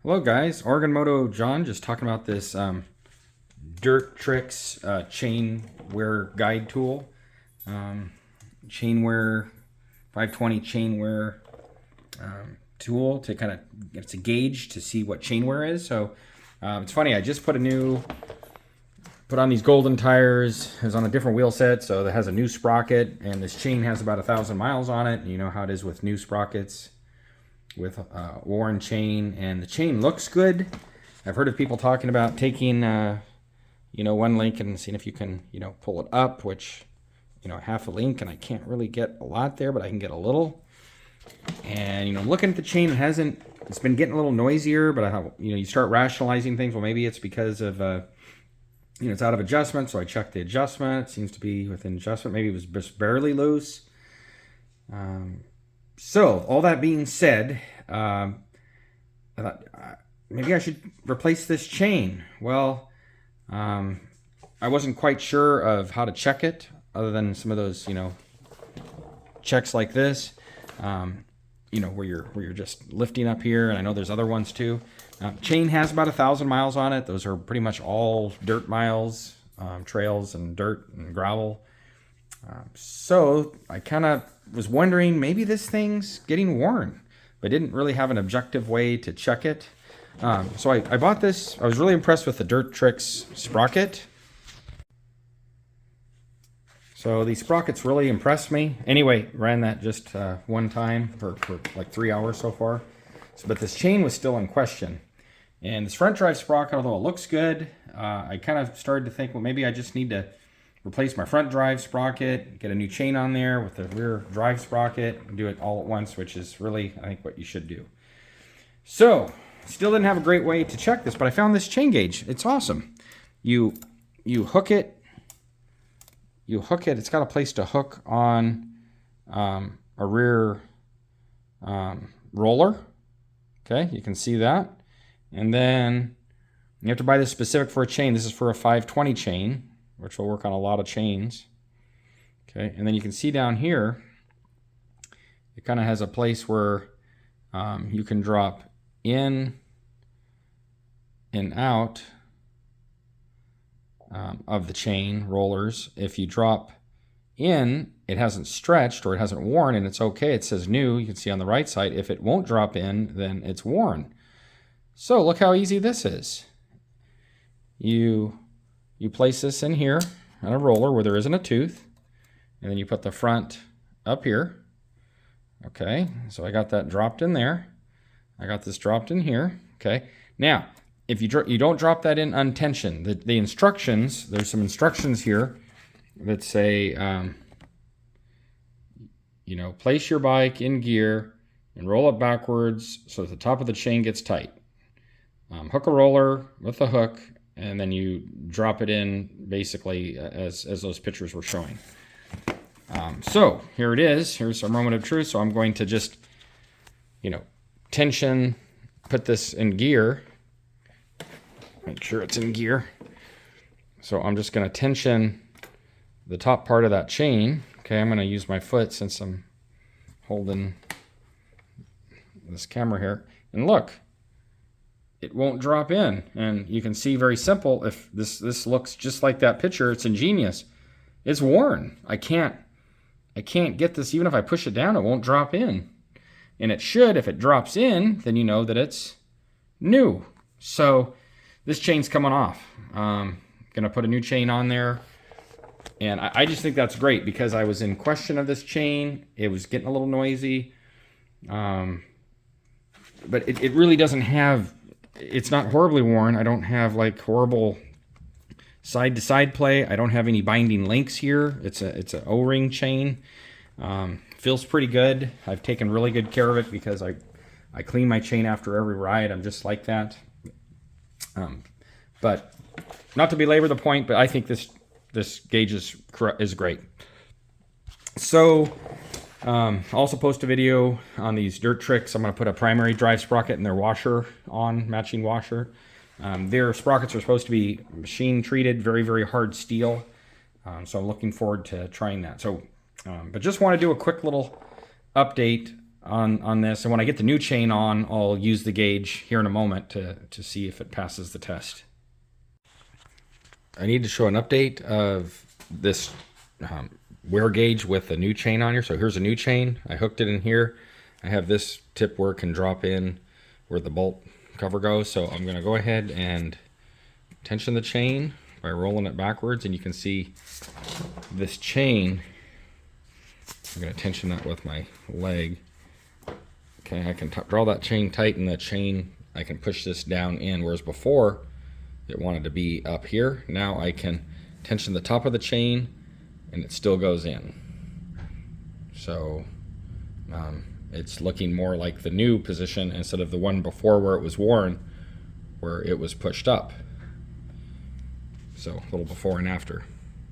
Hello guys, Oregon Moto John, just talking about this Dirt Tricks chain wear guide tool. Chain wear 520 chain wear tool to kind of, it's a gauge to see what chain wear is. So it's funny, I just put on these golden tires. It was on a different wheel set, so it has a new sprocket, and this chain has about 1,000 miles on it. You know how it is with new sprockets with worn chain, and the chain looks good. I've heard of people talking about taking one link and seeing if you can pull it up, which half a link, and I can't really get a lot there, but I can get a little. And looking at the chain, it's been getting a little noisier, but I thought, you start rationalizing things. Well, maybe it's because of it's out of adjustment. So I checked the adjustment. It seems to be within adjustment. Maybe it was just barely loose. So, all that being said, I thought maybe I should replace this chain. Well, I wasn't quite sure of how to check it, other than some of those, checks like this, where you're just lifting up here, and I know there's other ones too. Chain has about 1,000 miles on it. Those are pretty much all dirt miles, trails and dirt and gravel. So I kind of was wondering, maybe this thing's getting worn, but didn't really have an objective way to check it. So I bought this. I was really impressed with the Dirt Tricks sprocket. So these sprockets really impressed me. Anyway, ran that just one time for like 3 hours so far. But this chain was still in question. And this front drive sprocket, although it looks good, I kind of started to think, well, maybe I just need to replace my front drive sprocket, get a new chain on there with the rear drive sprocket, and do it all at once, which is really, I think, what you should do. So, still didn't have a great way to check this, but I found this chain gauge. It's awesome. You hook it. It's got a place to hook on a rear roller. Okay, you can see that. And then you have to buy this specific for a chain. This is for a 520 chain, which will work on a lot of chains. Okay, and then you can see down here, it kind of has a place where you can drop in and out of the chain rollers. If you drop in, it hasn't stretched or it hasn't worn, and it's okay. It says new. You can see on the right side. If it won't drop in, then it's worn. So look how easy this is. You place this in here on a roller where there isn't a tooth, and then you put the front up here. Okay, so I got that dropped in there. I got this dropped in here. Okay, now if you don't drop that in untensioned, the instructions, there's some instructions here that say, place your bike in gear and roll it backwards so that the top of the chain gets tight. Hook a roller with a hook, and then you drop it in basically as those pictures were showing. So here it is. Here's our moment of truth. So I'm going to just, tension, put this in gear. Make sure it's in gear. So I'm just going to tension the top part of that chain. Okay, I'm going to use my foot since I'm holding this camera here. And look, it won't drop in. And you can see very simple, if this looks just like that picture, it's ingenious. It's worn. I can't get this. Even if I push it down, it won't drop in. And it should. If it drops in, then you know that it's new. So this chain's coming off. Gonna put a new chain on there. And I just think that's great, because I was in question of this chain. It was getting a little noisy. But it really doesn't have, it's not horribly worn. I don't have like horrible side-to-side play. I don't have any binding links here. It's an O-ring chain. Feels pretty good. I've taken really good care of it because I clean my chain after every ride. I'm just like that. But not to belabor the point, but I think this gauge is great. So also post a video on these Dirt Tricks. I'm going to put a primary drive sprocket in their washer on, matching washer. Their sprockets are supposed to be machine treated, very, very hard steel. So I'm looking forward to trying that. So, but just want to do a quick little update on this. And when I get the new chain on, I'll use the gauge here in a moment to see if it passes the test. I need to show an update of this wear gauge with the new chain on here. So here's a new chain. I hooked it in here. I have this tip where it can drop in where the bolt cover goes. So I'm going to go ahead and tension the chain by rolling it backwards, and you can see this chain. I'm going to tension that with my leg. Okay, I can draw that chain tight, and the chain, I can push this down in, whereas before it wanted to be up here. Now I can tension the top of the chain and it still goes in. So it's looking more like the new position instead of the one before where it was worn, where it was pushed up. So a little before and after.